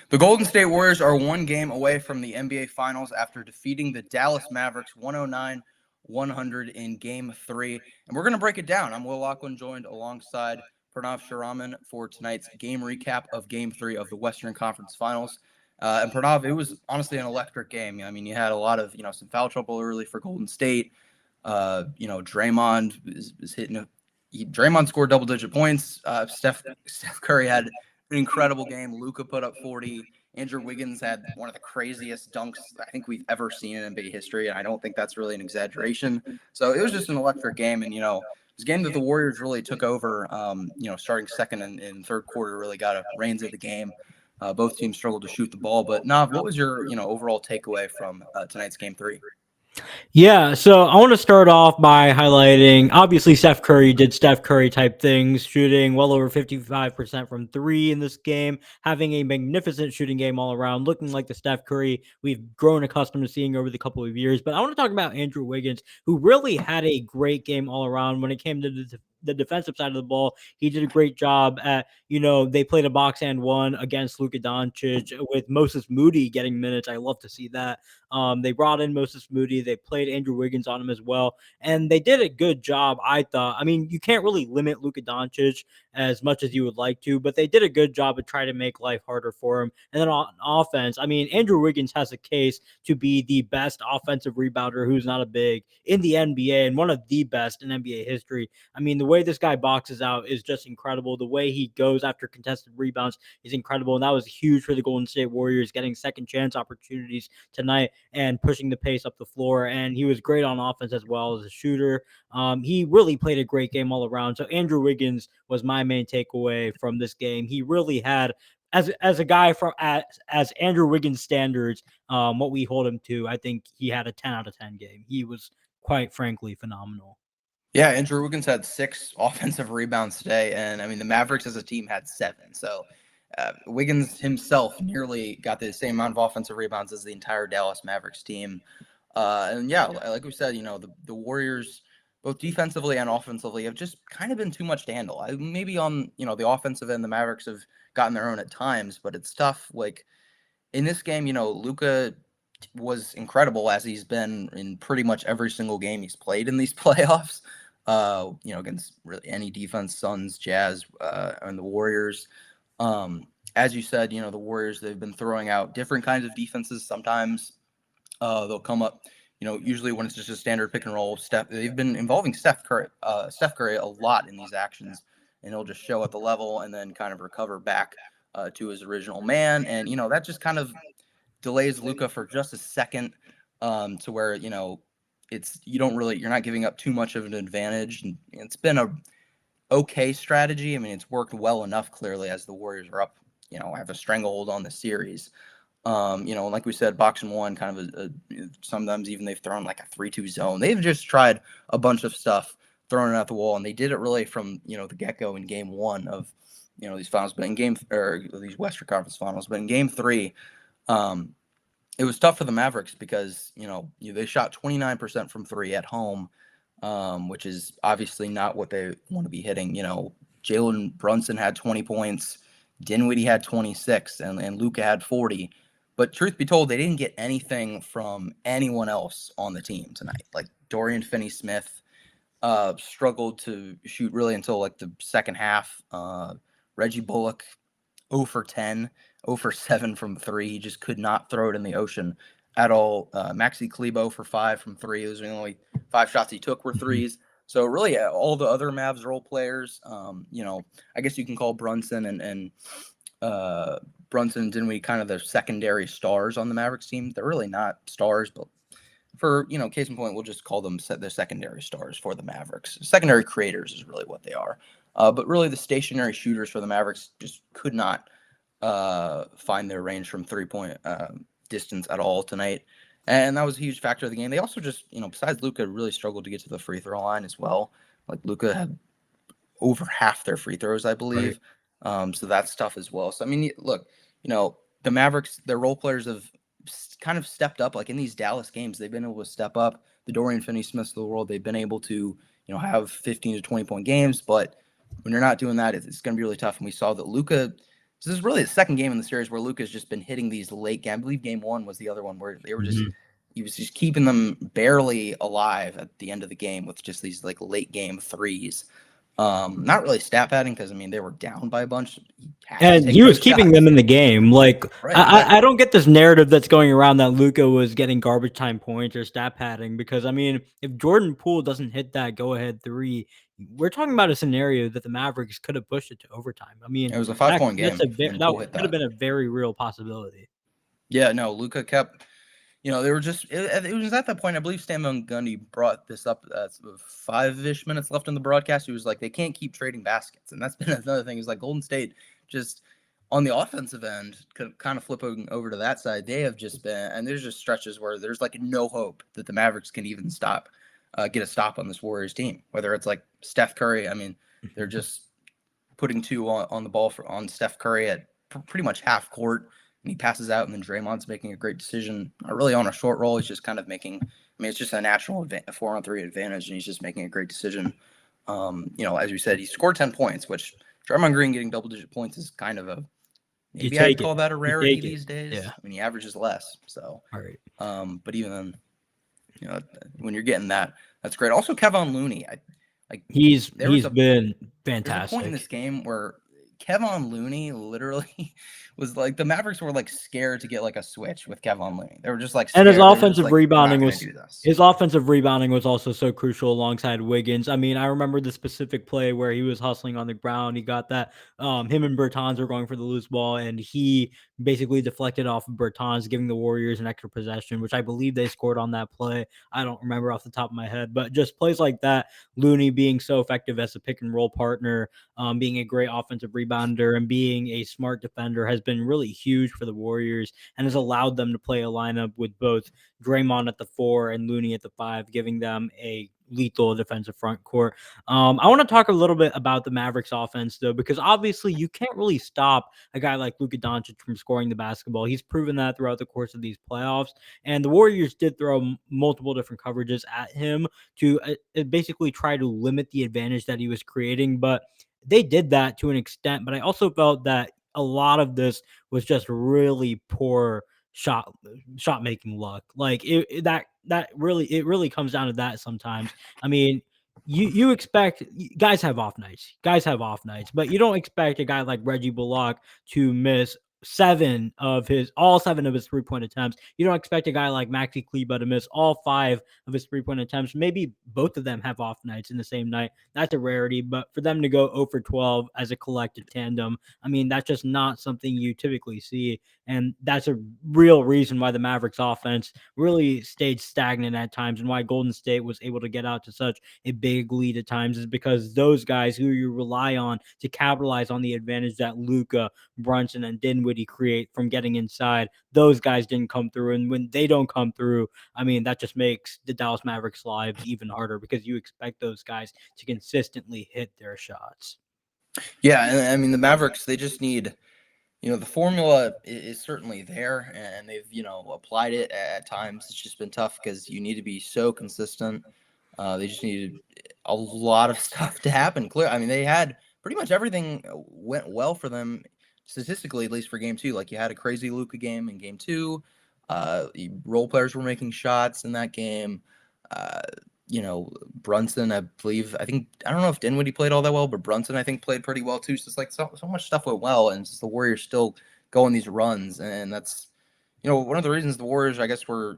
The Golden State Warriors are one game away from the NBA Finals after defeating the Dallas Mavericks 109-100 in Game 3. And we're going to break it down. I'm Will Locklin, joined alongside Pranav Sriraman for tonight's game recap of Game 3 of the Western Conference Finals. And Pranav, it was honestly an electric game. I mean, you had a lot of, some foul trouble early for Golden State. Draymond is hitting Draymond scored double-digit points. Steph Curry had an incredible game. Luka put up 40. Andrew Wiggins had one of the craziest dunks I think we've ever seen in NBA history, and I don't think that's really an exaggeration. So it was just an electric game, and, it was a game that the Warriors really took over, starting second and third quarter, really got a reins of the game. Both teams struggled to shoot the ball. But, Nav, what was your, overall takeaway from tonight's Game 3? Yeah, so I want to start off by highlighting, obviously, Steph Curry did Steph Curry type things, shooting well over 55% from three in this game, having a magnificent shooting game all around, looking like the Steph Curry we've grown accustomed to seeing over the couple of years. But I want to talk about Andrew Wiggins, who really had a great game all around when it came to the defensive side of the ball. He did a great job at, they played a box and one against Luka Doncic with Moses Moody getting minutes. I love to see that. They brought in Moses Moody. They played Andrew Wiggins on him as well. And they did a good job, I thought. I mean, you can't really limit Luka Doncic as much as you would like to, but they did a good job of trying to make life harder for him. And then on offense, I mean, Andrew Wiggins has a case to be the best offensive rebounder who's not a big in the NBA and one of the best in NBA history. I mean, the way this guy boxes out is just incredible. The way he goes after contested rebounds is incredible. And that was huge for the Golden State Warriors, getting second chance opportunities tonight and pushing the pace up the floor. And he was great on offense as well as a shooter. He really played a great game all around. So Andrew Wiggins was my main takeaway from this game. He really had, as a guy from as Andrew Wiggins standards, what we hold him to, I think he had a 10 out of 10 game. He was quite frankly phenomenal. Yeah, Andrew Wiggins had 6 offensive rebounds today, and I mean the Mavericks as a team had 7. So Wiggins himself nearly got the same amount of offensive rebounds as the entire Dallas Mavericks team. And yeah, like we said, the Warriors, both defensively and offensively, have just kind of been too much to handle. Maybe on the offensive end, the Mavericks have gotten their own at times, but it's tough. Like in this game, Luka was incredible as he's been in pretty much every single game he's played in these playoffs. Against really any defense, Suns, Jazz, and the Warriors. As you said, the Warriors, they've been throwing out different kinds of defenses. Sometimes they'll come up, usually when it's just a standard pick and roll. They've been involving Steph Curry a lot in these actions, and he'll just show at the level and then kind of recover back to his original man. And, that just kind of delays Luka for just a second to where, you're not giving up too much of an advantage. And it's been a okay strategy. I mean, it's worked well enough, clearly, as the Warriors are up, have a stranglehold on the series. Like we said, box and one, kind of sometimes even they've thrown like a 3-2 zone. They've just tried a bunch of stuff, throwing it at the wall, and they did it really from, the get-go in game 1 of, these finals, but these Western Conference finals. But in game 3, it was tough for the Mavericks because, they shot 29% from 3 at home, which is obviously not what they want to be hitting. Jalen Brunson had 20 points, Dinwiddie had 26, and Luka had 40. But truth be told, they didn't get anything from anyone else on the team tonight. Like Dorian Finney-Smith struggled to shoot really until like the second half. Reggie Bullock, 0 for 10, 0 for 7 from 3. He just could not throw it in the ocean at all. Maxi Kleber for 5 from 3. Those were the only 5 shots he took were threes. So really, all the other Mavs role players, I guess you can call Brunson and Brunson and Dinwiddie kind of the secondary stars on the Mavericks team. They're really not stars, but for, case in point, we'll just call them the secondary stars for the Mavericks. Secondary creators is really what they are. But really, the stationary shooters for the Mavericks just could not find their range from 3-point distance at all tonight. And that was a huge factor of the game. They also just, besides Luka, really struggled to get to the free throw line as well. Like Luka had over half their free throws, I believe. Right. So that's tough as well. So, I mean, look, the Mavericks, their role players have kind of stepped up. Like in these Dallas games, they've been able to step up. The Dorian Finney-Smiths of the world, they've been able to, have 15 to 20-point games. But when you're not doing that, it's going to be really tough. And we saw that Luka So this is really the second game in the series where Luka's just been hitting these late games. I believe game one was the other one where they were just he was just keeping them barely alive at the end of the game with just these like late game threes. Not really stat padding because I mean they were down by a bunch. And he was keeping them in the game. Like right, exactly. I don't get this narrative that's going around that Luka was getting garbage time points or stat padding, because I mean, if Jordan Poole doesn't hit that go ahead three, we're talking about a scenario that the Mavericks could have pushed it to overtime. I mean, it was a 5-point game. That could have been a very real possibility. Yeah, no, Luka kept. They were just. It was at that point. I believe Stan Van Gundy brought this up. 5-ish minutes left in the broadcast. He was like, they can't keep trading baskets, and that's been another thing. Is like Golden State just on the offensive end, kind of flipping over to that side. They have just been, and there's just stretches where there's like no hope that the Mavericks can even get a stop on this Warriors team. Whether it's like Steph Curry, I mean, they're just putting two on the ball on Steph Curry at pretty much half court. And he passes out, and then Draymond's making a great decision. Not really on a short roll. He's just kind of making. I mean, it's just a natural 4-on-3 advantage, and he's just making a great decision. As we said, he scored 10 points, which Draymond Green getting double-digit points is kind of maybe I'd call that a rarity these days. Yeah. I mean, he averages less, so. All right. But even then, when you're getting that, that's great. Also, Kevon Looney, he's been fantastic. There's a point in this game where Kevon Looney literally was like, the Mavericks were like scared to get like a switch with Kevon Looney. They were just like scared. And his offensive rebounding was his also so crucial alongside Wiggins. I mean, I remember the specific play where he was hustling on the ground. He got that. Him and Bertans were going for the loose ball, and he basically deflected off of Bertans, giving the Warriors an extra possession, which I believe they scored on that play. I don't remember off the top of my head, but just plays like that. Looney being so effective as a pick and roll partner, being a great offensive rebounder, and being a smart defender has been really huge for the Warriors, and has allowed them to play a lineup with both Draymond at the 4 and Looney at the 5, giving them a lethal defensive front court. I want to talk a little bit about the Mavericks offense, though, because obviously you can't really stop a guy like Luka Doncic from scoring the basketball. He's proven that throughout the course of these playoffs, and the Warriors did throw multiple different coverages at him to basically try to limit the advantage that he was creating, but they did that to an extent. But I also felt that a lot of this was just really poor shot making luck. Like that really comes down to that sometimes. I mean, you expect guys have off nights, but you don't expect a guy like Reggie Bullock to miss all seven of his 3-point attempts. You don't expect a guy like Maxi Kleber to miss all 5 of his 3-point attempts. Maybe both of them have off nights in the same night. That's a rarity, but for them to go 0 for 12 as a collective tandem, I mean, that's just not something you typically see. And that's a real reason why the Mavericks offense really stayed stagnant at times, and why Golden State was able to get out to such a big lead at times, is because those guys who you rely on to capitalize on the advantage that Luka, Brunson, and Dinwiddie create from getting inside, those guys didn't come through. And when they don't come through, I mean, that just makes the Dallas Mavericks lives even harder, because you expect those guys to consistently hit their shots. Yeah, and I mean, the Mavericks, they just need, the formula is certainly there, and they've, applied it at times. It's just been tough because you need to be so consistent. They just needed a lot of stuff to happen. Clear. I mean, they had pretty much everything went well for them statistically, at least for game 2. Like, you had a crazy Luka game in game 2. Role players were making shots in that game. Brunson, I don't know if Dinwiddie played all that well, but Brunson, I think, played pretty well too. So it's like so much stuff went well, and it's just the Warriors still go on these runs. And that's, one of the reasons the Warriors, I guess, were,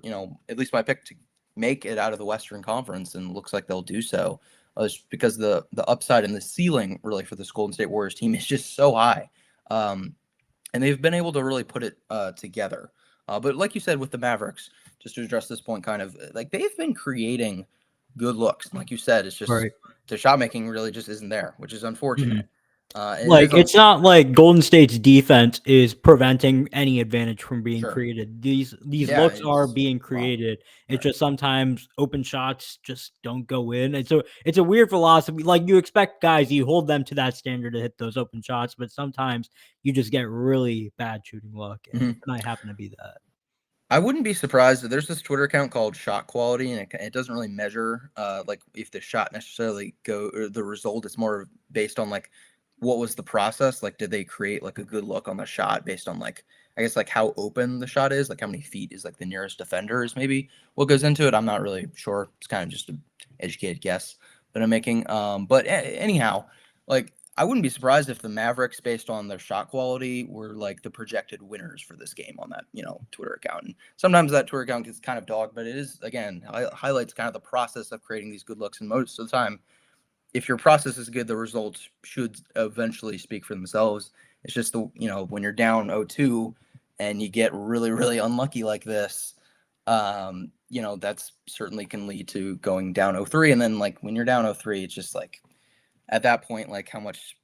at least my pick to make it out of the Western Conference, and looks like they'll do so, is because the upside and the ceiling really for this Golden State Warriors team is just so high. And they've been able to really put it together. But like you said with the Mavericks, just to address this point, kind of like they've been creating good looks. And like you said, it's just the shot making really just isn't there, which is unfortunate. It's not like Golden State's defense is preventing any advantage from being created. These looks are being created. It's just sometimes open shots just don't go in. And so it's a weird philosophy. Like, you expect guys, you hold them to that standard to hit those open shots, but sometimes you just get really bad shooting luck. And I happen to be that. I wouldn't be surprised if there's this Twitter account called Shot Quality, and it doesn't really measure like if the shot necessarily or the result. It's more based on like what was the process? Like, did they create like a good look on the shot based on like, I guess like how open the shot is, like how many feet is like the nearest defender is maybe what goes into it. I'm not really sure. It's kind of just an educated guess that I'm making. But anyhow, like I wouldn't be surprised if the Mavericks, based on their shot quality, were like the projected winners for this game on that, Twitter account. And sometimes that Twitter account gets kind of dogged, but it is, again, highlights kind of the process of creating these good looks. And most of the time, if your process is good, the results should eventually speak for themselves. It's just when you're down 0-2 and you get really, really unlucky like this, that's certainly can lead to going down 0-3. And then like when you're down 0-3, it's just like at that point, like how much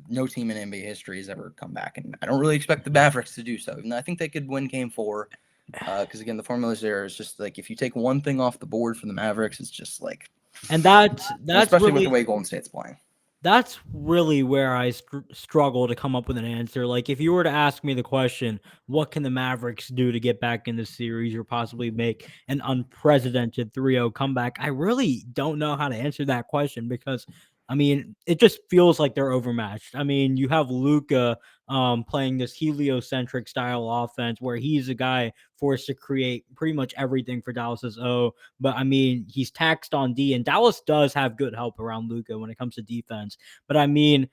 no team in NBA history has ever come back. And I don't really expect the Mavericks to do so. And I think they could win game 4. Because again, the formula there is just like if you take one thing off the board for the Mavericks, it's just like, and that's especially really, with the way Golden State's playing. That's really where I struggle to come up with an answer. Like, if you were to ask me the question, what can the Mavericks do to get back in the series or possibly make an unprecedented 3-0 comeback? I really don't know how to answer that question because, I mean, it just feels like they're overmatched. I mean, you have Luka playing this heliocentric style offense where he's a guy forced to create pretty much everything for Dallas's O. But I mean, he's taxed on D, and Dallas does have good help around Luka when it comes to defense. But I mean,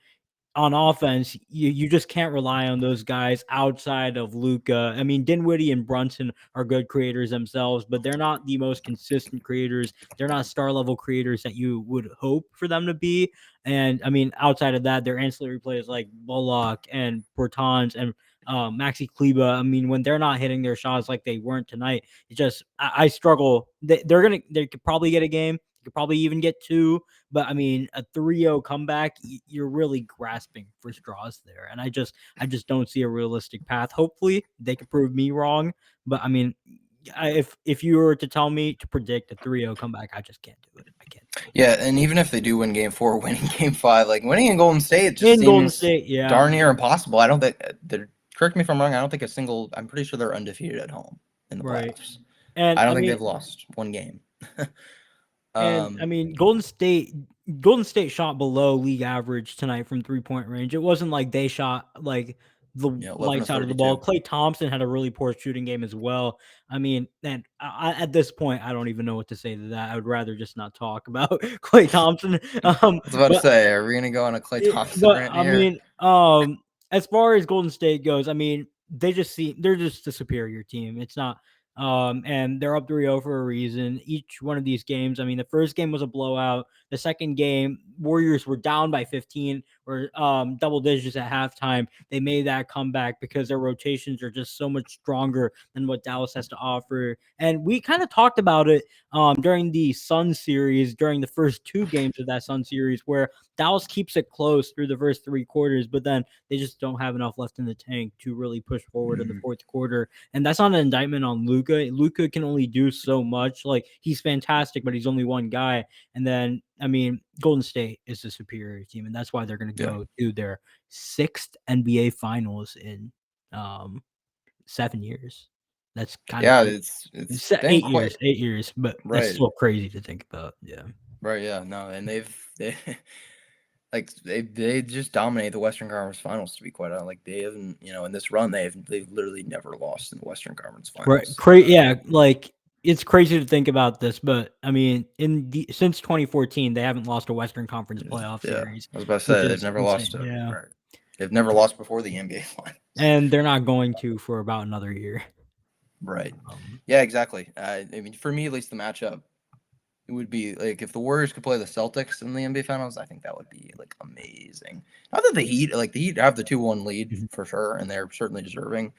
on offense, you just can't rely on those guys outside of Luka. I mean, Dinwiddie and Brunson are good creators themselves, but they're not the most consistent creators. They're not star level creators that you would hope for them to be. And I mean, outside of that, their ancillary players like Bullock and Bertans and Maxi Kleba. I mean, when they're not hitting their shots like they weren't tonight, it just I struggle. They could probably get a game. They could probably even get 2. But I mean, a 3-0 comeback, you're really grasping for straws there. And I just don't see a realistic path. Hopefully they can prove me wrong. But I mean, if you were to tell me to predict a 3-0 comeback, I just can't do it. I can't. Yeah, and even if they do win game 4, winning game 5, like winning in Golden State just In seems Golden State, yeah, darn near impossible. I don't think, correct me if I'm wrong, I don't think I'm pretty sure they're undefeated at home in the right. playoffs. And I don't I think mean, they've lost one game. And I mean, Golden State shot below league average tonight from 3-point range. It wasn't like they shot like the 11 to lights out of the ball. 32. Klay Thompson had a really poor shooting game as well. I mean, and at this point, I don't even know what to say to that. I would rather just not talk about Klay Thompson. I was about to But say, are we gonna go on a Klay Thompson but rant I here? mean, as far as Golden State goes, I mean, they're just a superior team. It's not and they're up 3-0 for a reason. Each one of these games, I mean, the first game was a blowout. The second game, Warriors were down by 15 or double digits at halftime. They made that comeback because their rotations are just so much stronger than what Dallas has to offer. And we kind of talked about it during the Sun series, during the first 2 games of that Sun series, where Dallas keeps it close through the first 3 quarters, but then they just don't have enough left in the tank to really push forward in the fourth quarter. And that's not an indictment on Luka. Luka can only do so much. Like, he's fantastic, but he's only one guy. And then, I mean, Golden State is the superior team, and that's why they're going to go to their 6th NBA Finals in 7 years. That's kind of it's 8 years, 8 years, but that's right. still crazy to think about. Yeah. Right, yeah, no, and they just dominate the Western Conference Finals. To be quite honest, like they haven't, in this run, they've literally never lost in the Western Conference Finals. Right. Yeah, like it's crazy to think about this, but I mean, since 2014, they haven't lost a Western Conference playoff series. I was about to Which say they've is never insane. lost. Yeah. Right. They've never lost before the NBA Finals. And they're not going to for about another year. Right. Yeah, exactly. I mean, for me, at least, the matchup, it would be like if the Warriors could play the Celtics in the NBA Finals, I think that would be like amazing. Not that the Heat have the 2-1 lead for sure, and they're certainly deserving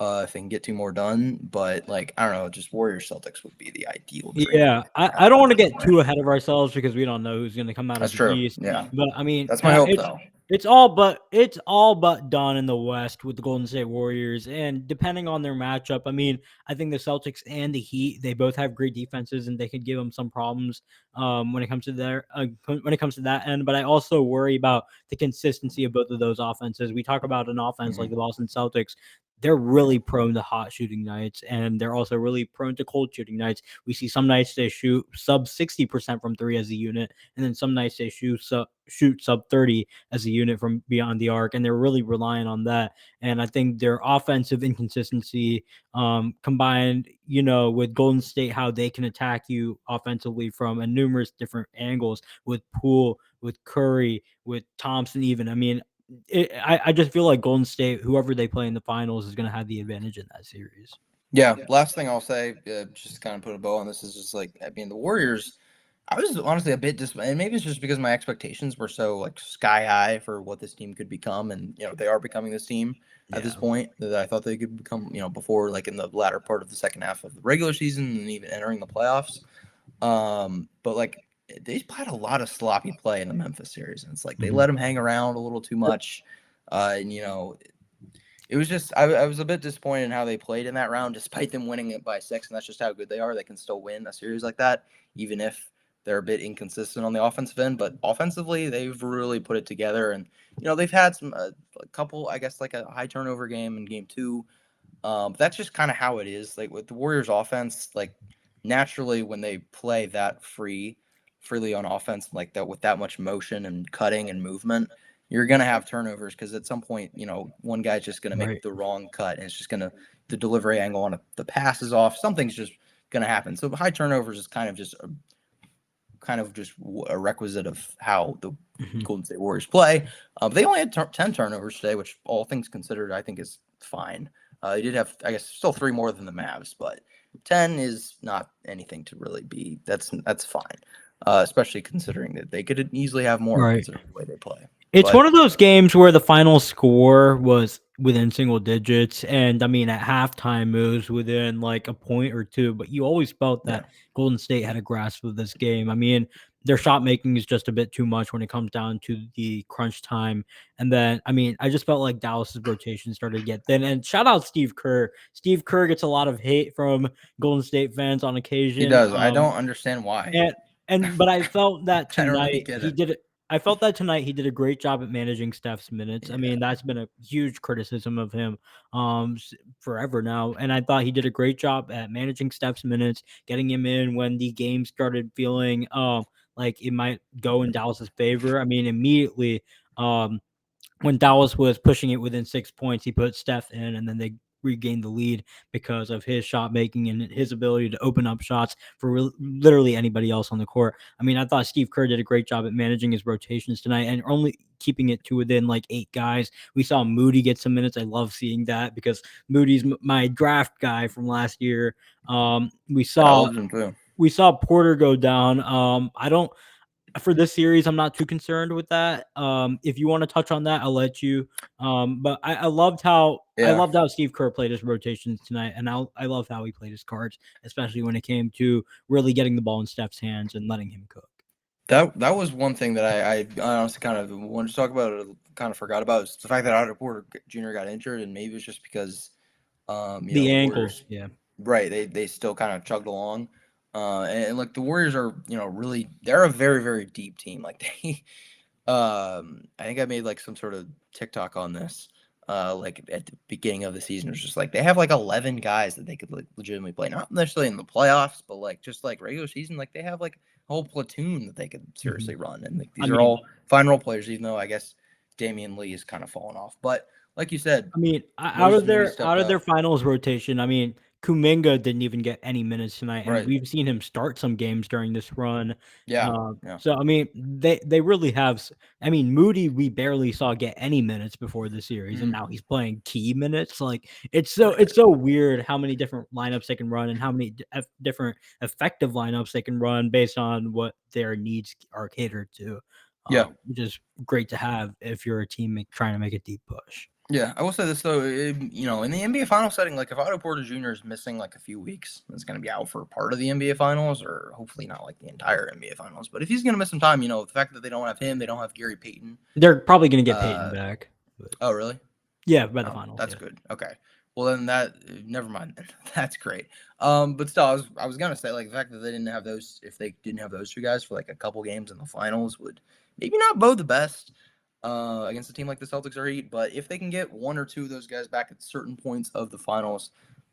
if they can get 2 more done. But like, I don't know, just Warriors Celtics would be the ideal dream. Yeah, I don't want to get too ahead of ourselves because we don't know who's going to come out That's of the true. East. Yeah, But I mean, that's my hope though. It's all but done in the West with the Golden State Warriors, and depending on their matchup, I mean, I think the Celtics and the Heat, they both have great defenses, and they could give them some problems when it comes to that end. But I also worry about the consistency of both of those offenses. We talk about an offense like the Boston Celtics. they're really prone to hot shooting nights, and they're also really prone to cold shooting nights. We see some nights they shoot sub 60% from three as a unit, and then some nights they shoot sub 30 as a unit from beyond the arc, and they're really relying on that. And I think their offensive inconsistency, combined, with Golden State, how they can attack you offensively from a numerous different angles with Poole, with Curry, with Thompson, even. I mean, I just feel like Golden State, whoever they play in the finals, is going to have the advantage in that series. Yeah. Last thing I'll say, just to kind of put a bow on this, is just like, I mean, the Warriors, I was honestly a bit disappointed, and maybe it's just because my expectations were so like sky high for what this team could become, and they are becoming this team at this point that I thought they could become, before, like in the latter part of the second half of the regular season and even entering the playoffs. But like they had a lot of sloppy play in the Memphis series, and it's like they let them hang around a little too much, and it was just I was a bit disappointed in how they played in that round, despite them winning it by 6, and that's just how good they are. They can still win a series like that, even if they're a bit inconsistent on the offensive end. But offensively, they've really put it together, and they've had a couple, I guess, like a high turnover game in game 2. But that's just kind of how it is. Like with the Warriors' offense, like naturally when they play that freely on offense, like that with that much motion and cutting and movement, you're gonna have turnovers because at some point, one guy's just gonna make the wrong cut, and it's just gonna the delivery angle on the pass is off. Something's just gonna happen. So high turnovers is kind of just a requisite of how the Golden State Warriors play. They only had 10 turnovers today, which all things considered, I think is fine. They did have, I guess, still 3 more than the Mavs, but 10 is not anything to really be. That's fine, especially considering that they could easily have more considering the way they play. It's one of those games where the final score was within single digits, and I mean at halftime it was within like a point or two, but you always felt that Golden State had a grasp of this game. I mean, their shot making is just a bit too much when it comes down to the crunch time. And then, I mean, I just felt like Dallas's rotation started to get thin. And shout out Steve Kerr. Steve Kerr gets a lot of hate from Golden State fans on occasion. He does. I don't understand why. But I felt that I don't really tonight get he it. did it. I felt that tonight he did a great job at managing Steph's minutes. I mean, that's been a huge criticism of him forever now. And I thought he did a great job at managing Steph's minutes, getting him in when the game started feeling like it might go in Dallas's favor. I mean, immediately when Dallas was pushing it within 6 points, he put Steph in, and then they regained the lead because of his shot making and his ability to open up shots for literally anybody else on the court. I mean, I thought Steve Kerr did a great job at managing his rotations tonight and only keeping it to within like 8 guys. We saw Moody get some minutes. I love seeing that because Moody's my draft guy from last year. We saw Porter go down. For this series, I'm not too concerned with that. If you want to touch on that, I'll let you. But I loved how Steve Kerr played his rotations tonight, and I loved how he played his cards, especially when it came to really getting the ball in Steph's hands and letting him cook. That was one thing that I honestly kind of wanted to talk about. Kind of forgot about is the fact that Otto Porter Jr. got injured, and maybe it's just because the ankles, right. They still kind of chugged along. And like the Warriors are, really, they're a very, very deep team. Like they, I think I made like some sort of TikTok on this, like at the beginning of the season. It's just like they have like 11 guys that they could like legitimately play, not necessarily in the playoffs, but like just like regular season. Like they have like a whole platoon that they could seriously run, and like, these are all fine role players. Even though I guess Damian Lee is kind of fallen off, but like you said, I mean, out of their finals rotation, I mean, Kuminga didn't even get any minutes tonight, and we've seen him start some games during this run. So I mean, they really have. I mean, Moody we barely saw get any minutes before the series, and now he's playing key minutes. Like it's so weird how many different lineups they can run and how many different effective lineups they can run based on what their needs are catered to. Which is great to have if you're a team trying to make a deep push. Yeah, I will say this though, in the NBA final setting, like if Otto Porter Jr. is missing like a few weeks, it's going to be out for part of the NBA finals, or hopefully not like the entire NBA finals. But if he's going to miss some time, the fact that they don't have him, they don't have Gary Payton. They're probably going to get Payton back. But... Oh, really? Yeah, by the finals. That's good. Okay. Well, then never mind. That's great. But still, I was going to say like the fact that they didn't have those, if they didn't have those 2 guys for like a couple games in the finals would maybe not bode the best. against a team like the Celtics or Heat. But if they can get one or two of those guys back at certain points of the finals,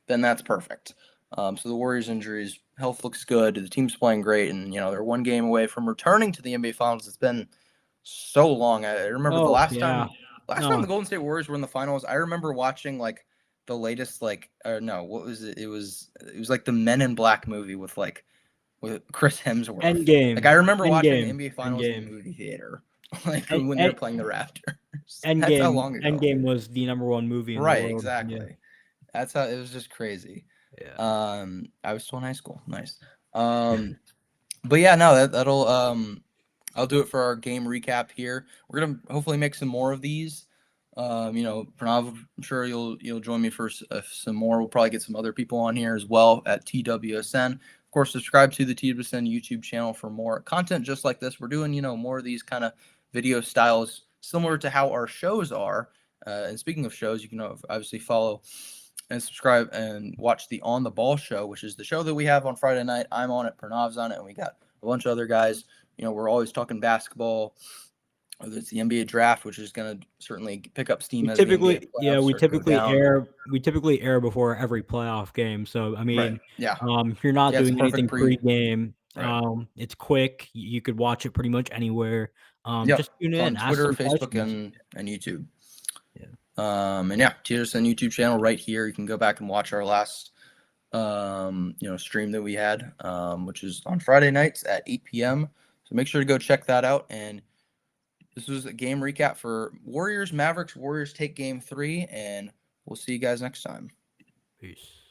then that's perfect. So the Warriors' injuries, health looks good. The team's playing great, and they're one game away from returning to the NBA Finals. It's been so long. I remember the Oh last yeah. time the Golden State Warriors were in the finals. I remember watching like the latest what was it? It was like the Men in Black movie with Chris Hemsworth. Endgame. Like I remember watching the Endgame. NBA Finals in the Endgame. movie theater, like End, when they're end, playing the Raptors. That's how Endgame. long ago. Endgame was the #1 movie in the Right, world. Yeah. exactly. That's how it was, just crazy. Yeah. I was still in high school. Nice. But yeah, no, that'll I'll do it for our game recap here. We're gonna hopefully make some more of these. Pranav, I'm sure you'll join me for some more. We'll probably get some other people on here as well at TWSN. Of course, subscribe to the TWSN YouTube channel for more content just like this. We're doing more of these kind of video styles similar to how our shows are. And speaking of shows, you can obviously follow and subscribe and watch the On the Ball show, which is the show that we have on Friday night. I'm on it, Pranav's on it, and we got a bunch of other guys. We're always talking basketball. Whether it's the NBA draft, which is going to certainly pick up steam as the NBA playoffs start to go down. We typically air before every playoff game. So I mean, Yeah. if you're not It's doing anything perfect pre-game, right. It's quick. You could watch it pretty much anywhere. Yep. Just tune It's in, on ask Twitter, some Facebook, questions. and YouTube. Yeah. And yeah, TWSN YouTube channel right here. You can go back and watch our last stream that we had, which is on Friday nights at 8 p.m. So make sure to go check that out. And this was a game recap for Warriors, Mavericks. Warriors take game 3, and we'll see you guys next time. Peace.